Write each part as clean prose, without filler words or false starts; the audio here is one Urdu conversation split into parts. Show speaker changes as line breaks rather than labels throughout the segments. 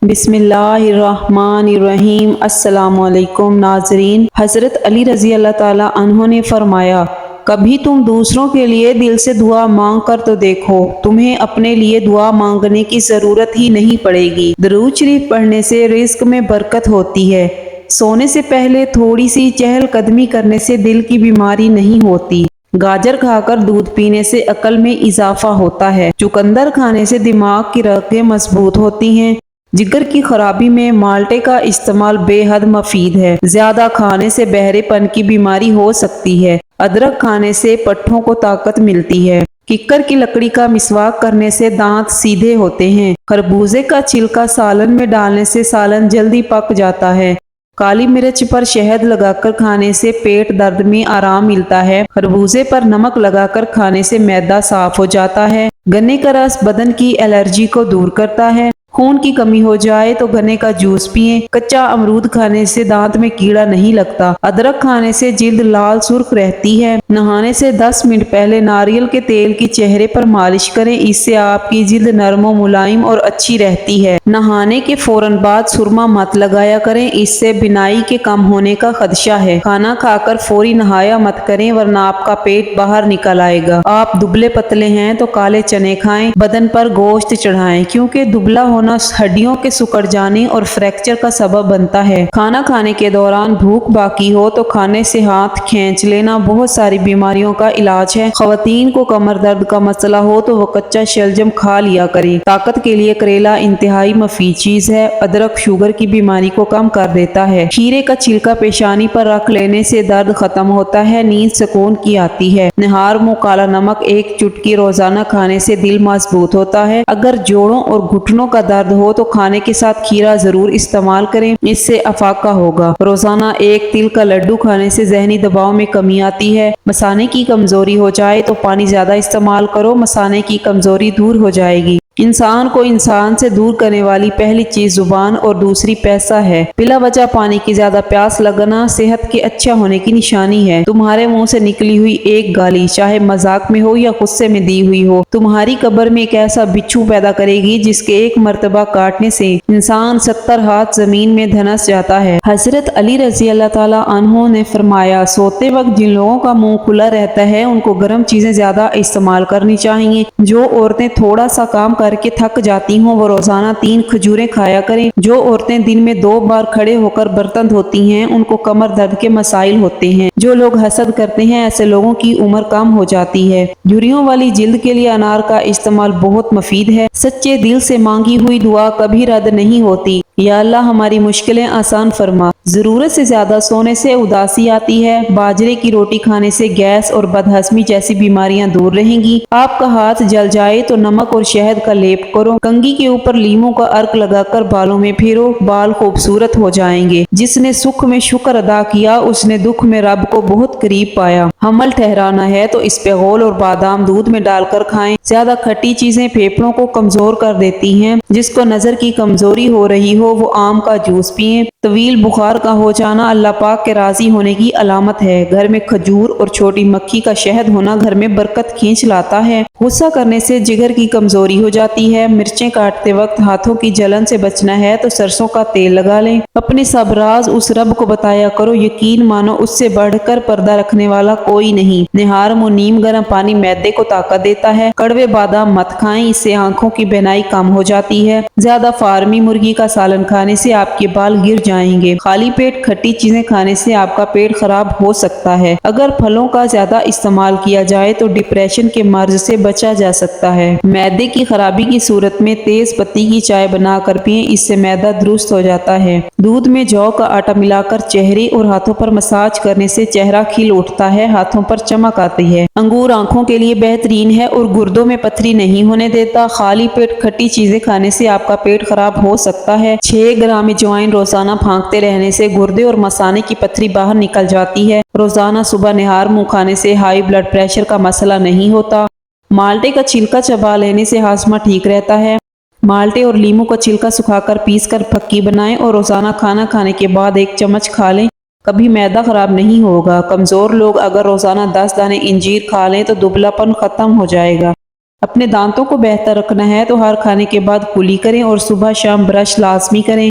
بسم اللہ الرحمن الرحیم۔ السلام علیکم ناظرین۔ حضرت علی رضی اللہ تعالی عنہ نے فرمایا، کبھی تم دوسروں کے لیے دل سے دعا مانگ کر تو دیکھو، تمہیں اپنے لیے دعا مانگنے کی ضرورت ہی نہیں پڑے گی۔ درود شریف پڑھنے سے رزق میں برکت ہوتی ہے۔ سونے سے پہلے تھوڑی سی چہل قدمی کرنے سے دل کی بیماری نہیں ہوتی۔ گاجر کھا کر دودھ پینے سے عقل میں اضافہ ہوتا ہے۔ چقندر کھانے سے دماغ کی رگیں مضبوط ہوتی ہیں۔ جگر کی خرابی میں مالٹے کا استعمال بے حد مفید ہے۔ زیادہ کھانے سے بہرے پن کی بیماری ہو سکتی ہے۔ ادرک کھانے سے پٹھوں کو طاقت ملتی ہے۔ ککر کی لکڑی کا مسواک کرنے سے دانت سیدھے ہوتے ہیں۔ خربوزے کا چھلکا سالن میں ڈالنے سے سالن جلدی پک جاتا ہے۔ کالی مرچ پر شہد لگا کر کھانے سے پیٹ درد میں آرام ملتا ہے۔ خربوزے پر نمک لگا کر کھانے سے معدہ صاف ہو جاتا ہے۔ گنے کا رس بدن کی الرجی کو دور کرتا ہے۔ خون کی کمی ہو جائے تو گنے کا جوس پیئیں۔ کچا امرود کھانے سے دانت میں کیڑا نہیں لگتا۔ ادرک کھانے سے جلد لال سرخ رہتی ہے۔ نہانے سے 10 منٹ پہلے ناریل کے تیل کی چہرے پر مالش کریں، اس سے آپ کی جلد نرم و ملائم اور اچھی رہتی ہے۔ نہانے کے فوراً بعد سرما مت لگایا کریں، اس سے بینائی کے کم ہونے کا خدشہ ہے۔ کھانا کھا کر فوری نہایا مت کریں ورنہ آپ کا پیٹ باہر نکل آئے گا۔ آپ دبلے پتلے ہیں تو کالے چنے کھائیں، بدن پر گوشت چڑھائیں، کیونکہ دبلا ہونا ہڈیوں کے سکڑ جانے اور فریکچر کا سبب بنتا ہے۔ کھانا کھانے کے دوران بھوک باقی ہو تو کھانے سے ہاتھ کھینچ لینا بہت ساری بیماریوں کا علاج ہے۔ خواتین کو کمر درد کا مسئلہ ہو تو وہ کچا شلجم کھا لیا کریں۔ طاقت کے لیے کریلا انتہائی مفید چیز ہے۔ ادرک شوگر کی بیماری کو کم کر دیتا ہے۔ کھیرے کا چھلکا پیشانی پر رکھ لینے سے درد ختم ہوتا ہے، نیند سکون کی آتی ہے۔ نہار منہ کالا نمک ایک چٹکی روزانہ کھانے سے دل مضبوط ہوتا ہے۔ اگر جوڑوں اور گھٹنوں کا درد ہو تو کھانے کے ساتھ کھیرا ضرور استعمال کریں، اس سے افاقہ ہوگا۔ روزانہ ایک تل کا لڈو کھانے سے ذہنی دباؤ میں کمی آتی ہے۔ مثانے کی کمزوری ہو جائے تو پانی زیادہ استعمال کرو، مثانے کی کمزوری دور ہو جائے گی۔ انسان کو انسان سے دور کرنے والی پہلی چیز زبان اور دوسری پیسہ ہے۔ بلا وجہ پانی کی زیادہ پیاس لگنا صحت کے اچھا ہونے کی نشانی ہے۔ تمہارے منہ سے نکلی ہوئی ایک گالی، چاہے مذاق میں ہو یا غصے میں دی ہوئی ہو، تمہاری قبر میں ایک ایسا بچھو پیدا کرے گی جس کے ایک مرتبہ کاٹنے سے انسان 70 ہاتھ زمین میں دھنس جاتا ہے۔ حضرت علی رضی اللہ تعالی عنہ نے فرمایا، سوتے وقت جن لوگوں کا منہ کھلا رہتا ہے ان کو گرم چیزیں زیادہ استعمال کرنی چاہیے۔ جو عورتیں تھوڑا سا کام کر کے تھک جاتی ہوں وہ روزانہ 3 کھجوریں کھایا کریں۔ جو عورتیں دن میں 2 بار کھڑے ہو کر برتن دھوتی ہیں ان کو کمر درد کے مسائل ہوتے ہیں۔ جو لوگ حسد کرتے ہیں ایسے لوگوں کی عمر کم ہو جاتی ہے۔ جھریوں والی جلد کے لیے انار کا استعمال بہت مفید ہے۔ سچے دل سے مانگی ہوئی دعا کبھی رد نہیں ہوتی۔ یا اللہ ہماری مشکلیں آسان فرما۔ ضرورت سے زیادہ سونے سے اداسی آتی ہے۔ باجرے کی روٹی کھانے سے گیس اور بدہضمی جیسی بیماریاں دور رہیں گی۔ آپ کا ہاتھ جل جائے تو نمک اور شہد کا لیپ کرو، کنگھی کے اوپر لیموں کا عرق لگا کر بالوں میں پھیرو، بال خوبصورت ہو جائیں گے۔ جس نے سکھ میں شکر ادا کیا اس نے دکھ میں رب کو بہت قریب پایا۔ حمل ٹھہرانا ہے تو اسپغول اور بادام دودھ میں ڈال کر کھائیں۔ زیادہ کھٹی چیزیں پھیپھڑوں کو کمزور کر دیتی ہیں۔ جس کو نظر کی کمزوری ہو رہی ہو وہ آم کا جوس پیئیں۔ طویل بخار کا ہو جانا اللہ پاک کے راضی ہونے کی علامت ہے۔ گھر میں کھجور اور چھوٹی مکھی کا شہد ہونا گھر میں برکت کھینچ لاتا ہے۔ غصہ کرنے سے جگر کی کمزوری ہو جاتی ہے۔ مرچیں کاٹتے وقت ہاتھوں کی جلن سے بچنا ہے تو سرسوں کا تیل لگا لیں۔ اپنے سب راز اس رب کو بتایا کرو، یقین مانو اس سے بڑھ کر پردہ رکھنے والا کوئی نہیں۔ نہار منہ نیم گرم پانی معدے کو طاقت دیتا ہے۔ کڑوے بادام مت کھائیں، اس سے آنکھوں کی بینائی کم ہو جاتی ہے۔ زیادہ فارمی مرغی کا سالن کھانے سے آپ کے بال گر جائیں گے۔ خالی پیٹ کھٹی چیزیں کھانے سے آپ کا پیٹ خراب ہو سکتا ہے۔ اگر پھلوں کا زیادہ استعمال کیا جائے تو ڈپریشن کے مرض سے بچا جا سکتا ہے۔ معدے کی خرابی کی صورت میں تیز پتی کی چائے بنا کر پئیں، اس سے معدہ درست ہو جاتا ہے۔ دودھ میں جو کا آٹا ملا کر چہرے اور ہاتھوں پر مساج کرنے سے چہرہ کھل اٹھتا ہے، ہاتھوں پر چمک آتی ہے۔ انگور آنکھوں کے لیے بہترین ہے اور گردوں میں پتھری نہیں ہونے دیتا۔ خالی پیٹ کھٹی چیزیں کھانے سے آپ کا پیٹ خراب ہو سکتا ہے۔ 6 گرام اجوائن روزانہ پھانکتے رہنے سے گردے اور مثانے کی پتھری باہر نکل جاتی ہے۔ روزانہ صبح نہار منہ کھانے سے ہائی بلڈ پریشر کا مسئلہ نہیں ہوتا۔ مالٹے کا چھلکا چبا لینے سے ہاضمہ ٹھیک رہتا ہے۔ مالٹے اور لیموں کا چھلکا سکھا کر پیس کر پھکی بنائیں اور روزانہ کھانا کھانے کے بعد 1 چمچ کھا لیں، کبھی معدہ خراب نہیں ہوگا۔ کمزور لوگ اگر روزانہ 10 دانے انجیر کھا لیں تو دبلا پن ختم ہو جائے گا۔ اپنے دانتوں کو بہتر رکھنا ہے تو ہر کھانے کے بعد کلی کریں اور صبح شام برش لازمی کریں۔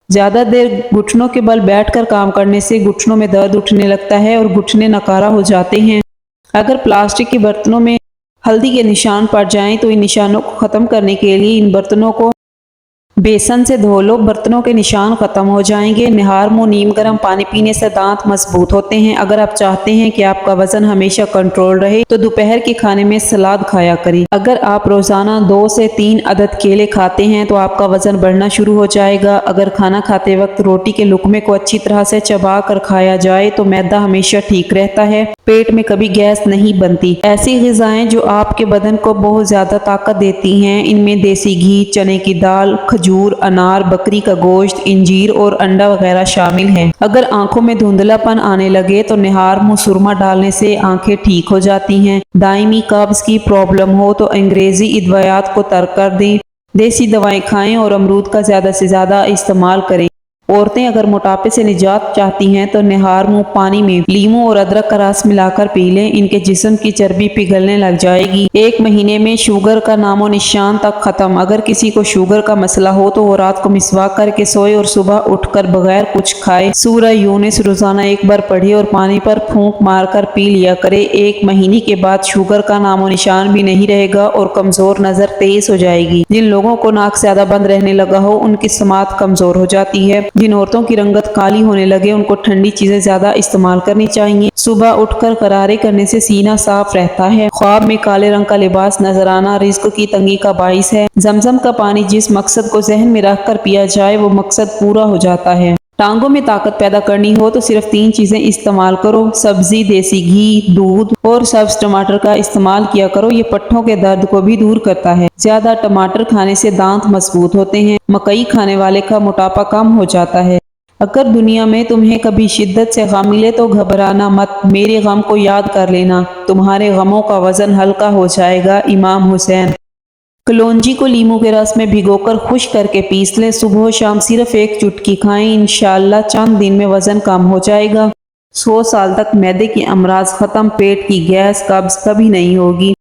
زیادہ دیر گھٹنوں کے بل بیٹھ کر کام کرنے سے گھٹنوں میں درد اٹھنے لگتا ہے اور گھٹنے نکارا ہو جاتے ہیں۔ اگر پلاسٹک کے برتنوں میں ہلدی کے نشان پڑ جائیں تو ان نشانوں کو ختم کرنے کے لیے ان برتنوں کو بیسن سے دھو لو، برتنوں کے نشان ختم ہو جائیں گے۔ نہار منہ نیم گرم پانی پینے سے دانت مضبوط ہوتے ہیں۔ اگر آپ چاہتے ہیں کہ آپ کا وزن ہمیشہ کنٹرول رہے تو دوپہر کے کھانے میں سلاد کھایا کریں۔ اگر آپ روزانہ 2 سے 3 عدد کیلے کھاتے ہیں تو آپ کا وزن بڑھنا شروع ہو جائے گا۔ اگر کھانا کھاتے وقت روٹی کے لقمے کو اچھی طرح سے چبا کر کھایا جائے تو معدہ ہمیشہ ٹھیک رہتا ہے، پیٹ میں کبھی گیس نہیں بنتی۔ ایسی غذائیں جو آپ کے بدن کو بہت زیادہ طاقت دیتی ہیں، ان میں دیسی گھی، چنے کی دال، کھجور، انار، بکری کا گوشت، انجیر اور انڈا وغیرہ شامل ہیں۔ اگر آنکھوں میں دھندلا پن آنے لگے تو نہار منہ سرما ڈالنے سے آنکھیں ٹھیک ہو جاتی ہیں۔ دائمی قبض کی پرابلم ہو تو انگریزی ادویات کو ترک کر دیں، دیسی دوائیں کھائیں اور امرود کا زیادہ سے زیادہ استعمال کریں۔ عورتیں اگر موٹاپے سے نجات چاہتی ہیں تو نہار منہ پانی میں لیموں اور ادرک کا رس ملا کر پی لیں، ان کے جسم کی چربی پگھلنے لگ جائے گی۔ 1 مہینے میں شوگر کا نام و نشان تک ختم۔ اگر کسی کو شوگر کا مسئلہ ہو تو وہ رات کو مسواک کر کے سوئے اور صبح اٹھ کر بغیر کچھ کھائے سورہ یونس روزانہ 1 بار پڑھے اور پانی پر پھونک مار کر پی لیا کرے۔ 1 مہینے کے بعد شوگر کا نام و نشان بھی نہیں رہے گا اور کمزور نظر تیز ہو جائے گی۔ جن لوگوں کو ناک زیادہ بند رہنے لگا ہو ان کی سماعت کمزور ہو جاتی ہے۔ جن عورتوں کی رنگت کالی ہونے لگے ان کو ٹھنڈی چیزیں زیادہ استعمال کرنی چاہیے۔ صبح اٹھ کر غرارے کرنے سے سینہ صاف رہتا ہے۔ خواب میں کالے رنگ کا لباس نظر آنا رزق کی تنگی کا باعث ہے۔ زمزم کا پانی جس مقصد کو ذہن میں رکھ کر پیا جائے وہ مقصد پورا ہو جاتا ہے۔ ٹانگوں میں طاقت پیدا کرنی ہو تو صرف 3 چیزیں استعمال کرو، سبزی، دیسی گھی، دودھ اور سبز ٹماٹر کا استعمال کیا کرو۔ یہ پٹھوں کے درد کو بھی دور کرتا ہے۔ زیادہ ٹماٹر کھانے سے دانت مضبوط ہوتے ہیں۔ مکئی کھانے والے کا موٹاپا کم ہو جاتا ہے۔ اگر دنیا میں تمہیں کبھی شدت سے غم ملے تو گھبرانا مت، میرے غم کو یاد کر لینا، تمہارے غموں کا وزن ہلکا ہو جائے گا۔ امام حسین۔ کلونجی کو لیموں کے رس میں بھگو کر خشک کر کے پیس لیں، صبح و شام صرف 1 چٹکی کھائیں، انشاءاللہ چند دن میں وزن کم ہو جائے گا۔ 100 سال تک معدے کے امراض ختم، پیٹ کی گیس قبض کبھی نہیں ہوگی۔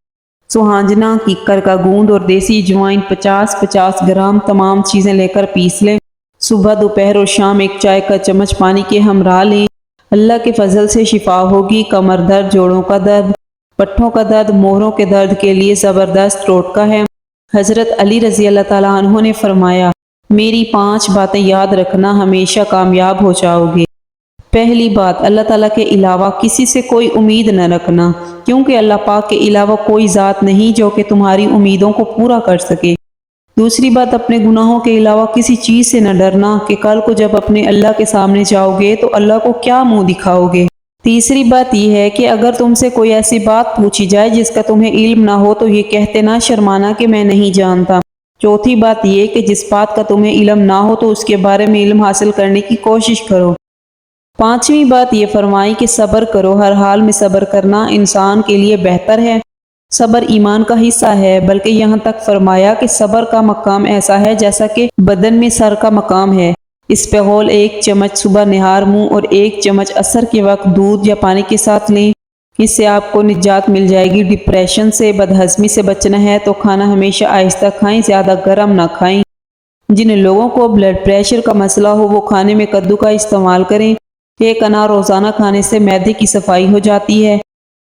سوہانجنا، کیکر کا گوند اور دیسی اجوائن 50-50 گرام تمام چیزیں لے کر پیس لیں۔ صبح، دوپہر اور شام 1 چائے کا چمچ پانی کے ہمراہ لیں، اللہ کے فضل سے شفا ہوگی۔ کمر درد، جوڑوں کا درد، پٹھوں کا درد، موہروں کے درد کے لیے زبردست ٹوٹکا ہے۔ حضرت علی رضی اللہ تعالیٰ عنہ نے فرمایا، میری 5 باتیں یاد رکھنا، ہمیشہ کامیاب ہو جاؤ گے۔ پہلی بات، اللہ تعالیٰ کے علاوہ کسی سے کوئی امید نہ رکھنا، کیونکہ اللہ پاک کے علاوہ کوئی ذات نہیں جو کہ تمہاری امیدوں کو پورا کر سکے۔ دوسری بات، اپنے گناہوں کے علاوہ کسی چیز سے نہ ڈرنا کہ کل کو جب اپنے اللہ کے سامنے جاؤ گے تو اللہ کو کیا منہ دکھاؤ گے۔ تیسری بات یہ ہے کہ اگر تم سے کوئی ایسی بات پوچھی جائے جس کا تمہیں علم نہ ہو تو یہ کہتے نہ شرمانا کہ میں نہیں جانتا۔ چوتھی بات یہ کہ جس بات کا تمہیں علم نہ ہو تو اس کے بارے میں علم حاصل کرنے کی کوشش کرو۔ پانچویں بات یہ فرمائی کہ صبر کرو، ہر حال میں صبر کرنا انسان کے لیے بہتر ہے۔ صبر ایمان کا حصہ ہے، بلکہ یہاں تک فرمایا کہ صبر کا مقام ایسا ہے جیسا کہ بدن میں سر کا مقام ہے۔ اس پہ غول 1 چمچ صبح نہار منہ اور 1 چمچ عصر کے وقت دودھ یا پانی کے ساتھ لیں، اس سے آپ کو نجات مل جائے گی۔ ڈپریشن سے، بدہضمی سے بچنا ہے تو کھانا ہمیشہ آہستہ کھائیں، زیادہ گرم نہ کھائیں۔ جن لوگوں کو بلڈ پریشر کا مسئلہ ہو وہ کھانے میں کدو کا استعمال کریں۔ 1 انار روزانہ کھانے سے معدے کی صفائی ہو جاتی ہے۔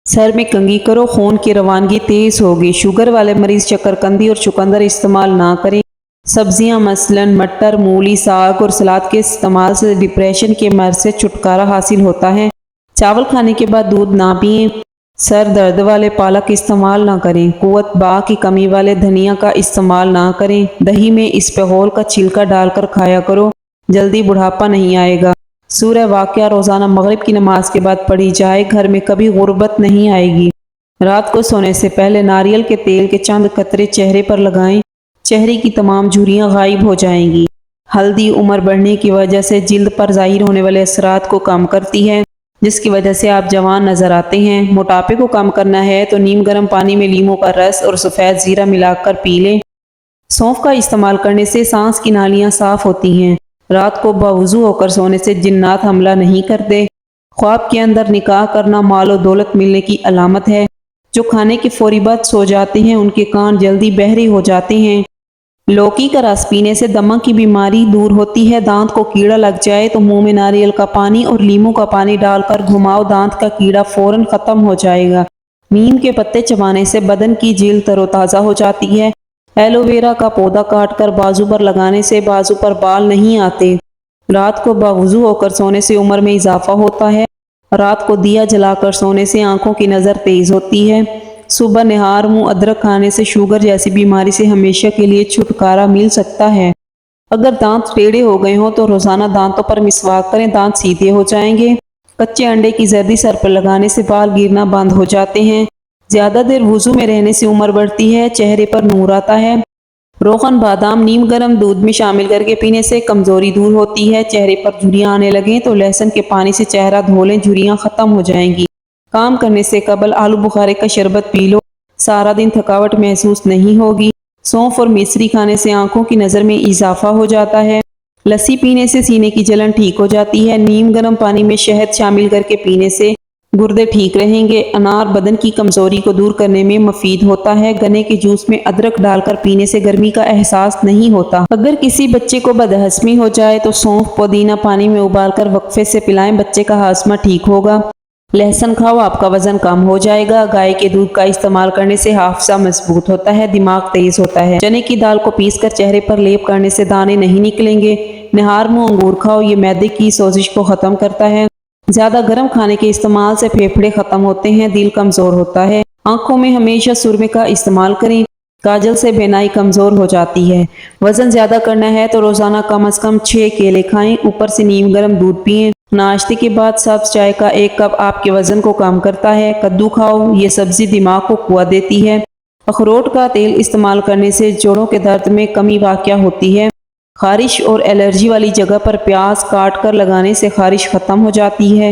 سر میں کنگھی کرو، خون کی روانگی تیز ہوگی۔ شوگر والے مریض شکرقندی اور چقندر استعمال نہ کریں۔ سبزیاں مثلاً مٹر، مولی، ساگ اور سلاد کے استعمال سے ڈپریشن کے مرض سے چھٹکارا حاصل ہوتا ہے۔ چاول کھانے کے بعد دودھ نہ پئیں۔ سر درد والے پالک استعمال نہ کریں۔ قوت با کی کمی والے دھنیا کا استعمال نہ کریں۔ دہی میں اسپغول کا چھلکا ڈال کر کھایا کرو، جلدی بڑھاپا نہیں آئے گا۔ سورہ واقعہ روزانہ مغرب کی نماز کے بعد پڑھی جائے، گھر میں کبھی غربت نہیں آئے گی۔ رات کو سونے سے پہلے ناریل کے تیل کے چند قطرے چہرے پر لگائیں، چہرے کی تمام جھریاں غائب ہو جائیں گی۔ ہلدی عمر بڑھنے کی وجہ سے جلد پر ظاہر ہونے والے اثرات کو کم کرتی ہے، جس کی وجہ سے آپ جوان نظر آتے ہیں۔ موٹاپے کو کم کرنا ہے تو نیم گرم پانی میں لیموں کا رس اور سفید زیرہ ملا کر پی لیں۔ سونف کا استعمال کرنے سے سانس کی نالیاں صاف ہوتی ہیں۔ رات کو باوضو ہو کر سونے سے جنات حملہ نہیں کرتے۔ خواب کے اندر نکاح کرنا مال و دولت ملنے کی علامت ہے۔ جو کھانے کے فوری بعد سو جاتے ہیں ان کے کان جلدی بہرے ہو جاتے ہیں۔ لوکی کا رس پینے سے دمہ کی بیماری دور ہوتی ہے۔ دانت کو کیڑا لگ جائے تو منہ میں ناریل کا پانی اور لیموں کا پانی ڈال کر گھماؤ، دانت کا کیڑا فوراً ختم ہو جائے گا۔ نیم کے پتے چبانے سے بدن کی جلد تر و تازہ ہو جاتی ہے۔ ایلو ویرا کا پودا کاٹ کر بازو پر لگانے سے بازو پر بال نہیں آتے۔ رات کو باوضو ہو کر سونے سے عمر میں اضافہ ہوتا ہے۔ رات کو دیا جلا کر سونے سے آنکھوں کی نظر تیز ہوتی ہے۔ صبح نہار منہ ادرک کھانے سے شوگر جیسی بیماری سے ہمیشہ کے لیے چھٹکارا مل سکتا ہے۔ اگر دانت ٹیڑھے ہو گئے ہوں تو روزانہ دانتوں پر مسواک کریں، دانت سیدھے ہو جائیں گے۔ کچے انڈے کی زردی سر پر لگانے سے بال گرنا بند ہو جاتے ہیں۔ زیادہ دیر وضو میں رہنے سے عمر بڑھتی ہے، چہرے پر نور آتا ہے۔ روغن بادام نیم گرم دودھ میں شامل کر کے پینے سے کمزوری دور ہوتی ہے۔ چہرے پر جھریاں آنے لگیں تو لہسن کے پانی سے چہرہ دھو لیں، جھریاں ختم ہو جائیں گی۔ کام کرنے سے قبل آلو بخارے کا شربت پی لو، سارا دن تھکاوٹ محسوس نہیں ہوگی۔ سونف اور مصری کھانے سے آنکھوں کی نظر میں اضافہ ہو جاتا ہے۔ لسی پینے سے سینے کی جلن ٹھیک ہو جاتی ہے۔ نیم گرم پانی میں شہد شامل کر کے پینے سے گردے ٹھیک رہیں گے۔ انار بدن کی کمزوری کو دور کرنے میں مفید ہوتا ہے۔ گنے کے جوس میں ادرک ڈال کر پینے سے گرمی کا احساس نہیں ہوتا۔ اگر کسی بچے کو بدہضمی ہو جائے تو سونف پودینہ پانی میں ابال کر وقفے سے پلائیں، بچے کا ہاضمہ ٹھیک ہوگا۔ لہسن کھاؤ، آپ کا وزن کم ہو جائے گا۔ گائے کے دودھ کا استعمال کرنے سے حافظہ مضبوط ہوتا ہے، دماغ تیز ہوتا ہے۔ چنے کی دال کو پیس کر چہرے پر لیپ کرنے سے دانے نہیں نکلیں گے۔ نہار منہ انگور کھاؤ، یہ معدے کی سوزش کو ختم کرتا ہے۔ زیادہ گرم کھانے کے استعمال سے پھیپھڑے ختم ہوتے ہیں، دل کمزور ہوتا ہے۔ آنکھوں میں ہمیشہ سرمے کا استعمال کریں، کاجل سے بینائی کمزور ہو جاتی ہے۔ وزن زیادہ کرنا ہے تو روزانہ کم از کم 6 کیلے کھائیں، اوپر سے نیم گرم دودھ پئیں۔ ناشتے کے بعد سبز چائے کا 1 کپ آپ کے وزن کو کم کرتا ہے۔ کدو کھاؤ، یہ سبزی دماغ کو قوت دیتی ہے۔ اخروٹ کا تیل استعمال کرنے سے جوڑوں کے درد میں کمی واقع ہوتی ہے۔ خارش اور الرجی والی جگہ پر پیاز کاٹ کر لگانے سے خارش ختم ہو جاتی ہے۔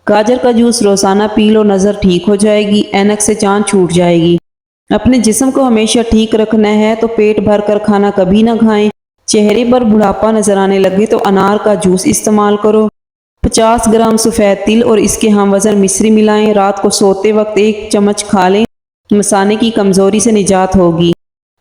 گاجر کا جوس روزانہ پی لو، نظر ٹھیک ہو جائے گی، اینک سے جان چھوٹ جائے گی۔ اپنے جسم کو ہمیشہ ٹھیک رکھنا ہے تو پیٹ بھر کر کھانا کبھی نہ کھائیں۔ چہرے پر بڑھاپا نظر آنے لگے تو انار کا جوس استعمال کرو۔ 50 گرام سفید تل اور اس کے ہم وزن مصری ملائیں، رات کو سوتے وقت 1 چمچ کھا لیں، مثانے کی کمزوری سے نجات ہوگی۔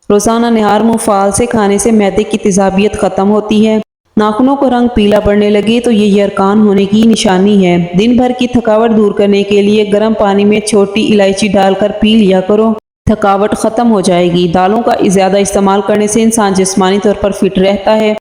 روزانہ نہار منہ فال سے کھانے سے معدے کی تیزابیت ختم ہوتی ہے۔ ناخنوں کو رنگ پیلا پڑنے لگے تو یہ یرقان ہونے کی نشانی ہے۔ دن بھر کی تھکاوٹ دور کرنے کے لیے گرم پانی میں چھوٹی الائچی ڈال کر پی لیا کرو، تھکاوٹ ختم ہو جائے گی۔ دالوں کا زیادہ استعمال کرنے سے انسان جسمانی طور پر فٹ رہتا ہے۔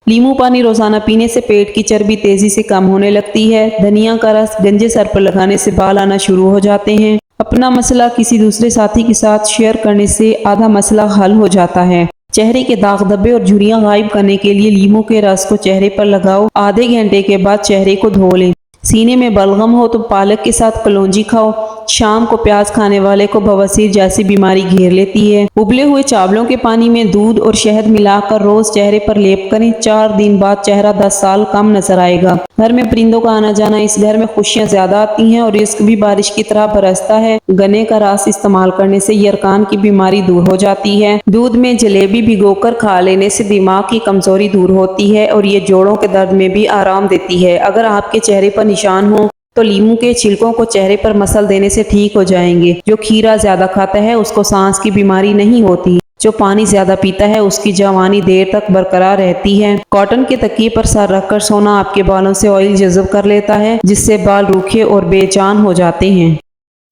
لیموں پانی روزانہ پینے سے پیٹ کی چربی تیزی سے کم ہونے لگتی ہے۔ دھنیا کا رس گنجے سر پر لگانے سے بال آنا شروع ہو جاتے ہیں۔ اپنا مسئلہ کسی دوسرے ساتھی کے ساتھ شیئر کرنے سے آدھا مسئلہ حل ہو جاتا ہے۔ چہرے کے داغ دھبے اور جھریاں غائب کرنے کے لیے لیموں کے رس کو چہرے پر لگاؤ، آدھے گھنٹے کے بعد چہرے کو دھو لیں۔ سینے میں بلغم ہو تو پالک کے ساتھ کلونجی کھاؤ۔ شام کو پیاز کھانے والے کو بواسیر جیسی بیماری گھیر لیتی ہے۔ ابلے ہوئے چاولوں کے پانی میں دودھ اور شہد ملا کر روز چہرے پر لیپ کریں، 4 دن بعد چہرہ 10 سال کم نظر آئے گا۔ گھر میں پرندوں کا آنا جانا، اس گھر میں خوشیاں زیادہ آتی ہیں اور رزق بھی بارش کی طرح برستا ہے۔ گنے کا رس استعمال کرنے سے یرقان کی بیماری دور ہو جاتی ہے۔ دودھ میں جلیبی بھگو کر کھا لینے سے دماغ کی کمزوری دور ہوتی ہے اور یہ جوڑوں کے درد میں بھی آرام دیتی ہے۔ اگر آپ کے چہرے پر نشان ہوں تو لیموں کے چھلکوں کو چہرے پر مسل دینے سے ٹھیک ہو جائیں گے۔ جو کھیرا زیادہ کھاتا ہے اس کو سانس کی بیماری نہیں ہوتی۔ جو پانی زیادہ پیتا ہے اس کی جوانی دیر تک برقرار رہتی ہے۔ کاٹن کے تکیے پر سر رکھ کر سونا آپ کے بالوں سے آئل جذب کر لیتا ہے، جس سے بال روکھے اور بے جان ہو جاتے ہیں۔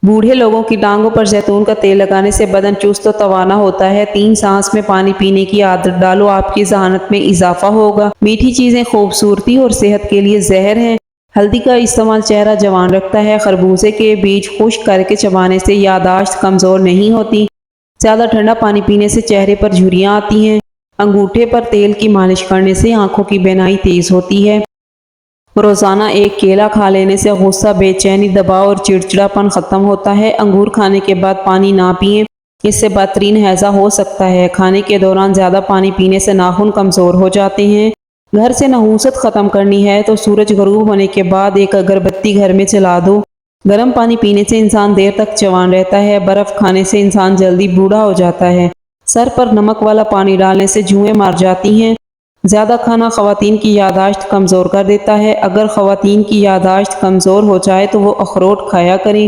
بوڑھے لوگوں کی ٹانگوں پر زیتون کا تیل لگانے سے بدن چست و توانا ہوتا ہے۔ 3 سانس میں پانی پینے کی عادت ڈالو، آپ کی ذہانت میں اضافہ ہوگا۔ میٹھی چیزیں خوبصورتی اور صحت کے لیے زہر ہیں۔ ہلدی کا استعمال چہرہ جوان رکھتا ہے۔ خربوزے کے بیج خشک کر کے چبانے سے یادداشت کمزور نہیں ہوتی۔ زیادہ ٹھنڈا پانی پینے سے چہرے پر جھریاں آتی ہیں۔ انگوٹھے پر تیل کی مالش کرنے سے آنکھوں کی بینائی تیز ہوتی ہے۔ روزانہ 1 کیلا کھا لینے سے غصہ، بے چینی، دباؤ اور چڑچڑاپن ختم ہوتا ہے۔ انگور کھانے کے بعد پانی نہ پئیں، اس سے بدترین ہیضہ ہو سکتا ہے۔ کھانے کے دوران زیادہ پانی پینے سے ناخن کمزور ہو جاتے ہیں۔ گھر سے نحوست ختم کرنی ہے تو سورج غروب ہونے کے بعد 1 اگربتی گھر میں جلا دو۔ گرم پانی پینے سے انسان دیر تک جوان رہتا ہے۔ برف کھانے سے انسان جلدی بوڑھا ہو جاتا ہے۔ سر پر نمک والا پانی ڈالنے سے جوئیں مر جاتی ہیں۔ زیادہ کھانا خواتین کی یادداشت کمزور کر دیتا ہے۔ اگر خواتین کی یادداشت کمزور ہو جائے تو وہ اخروٹ کھایا کریں۔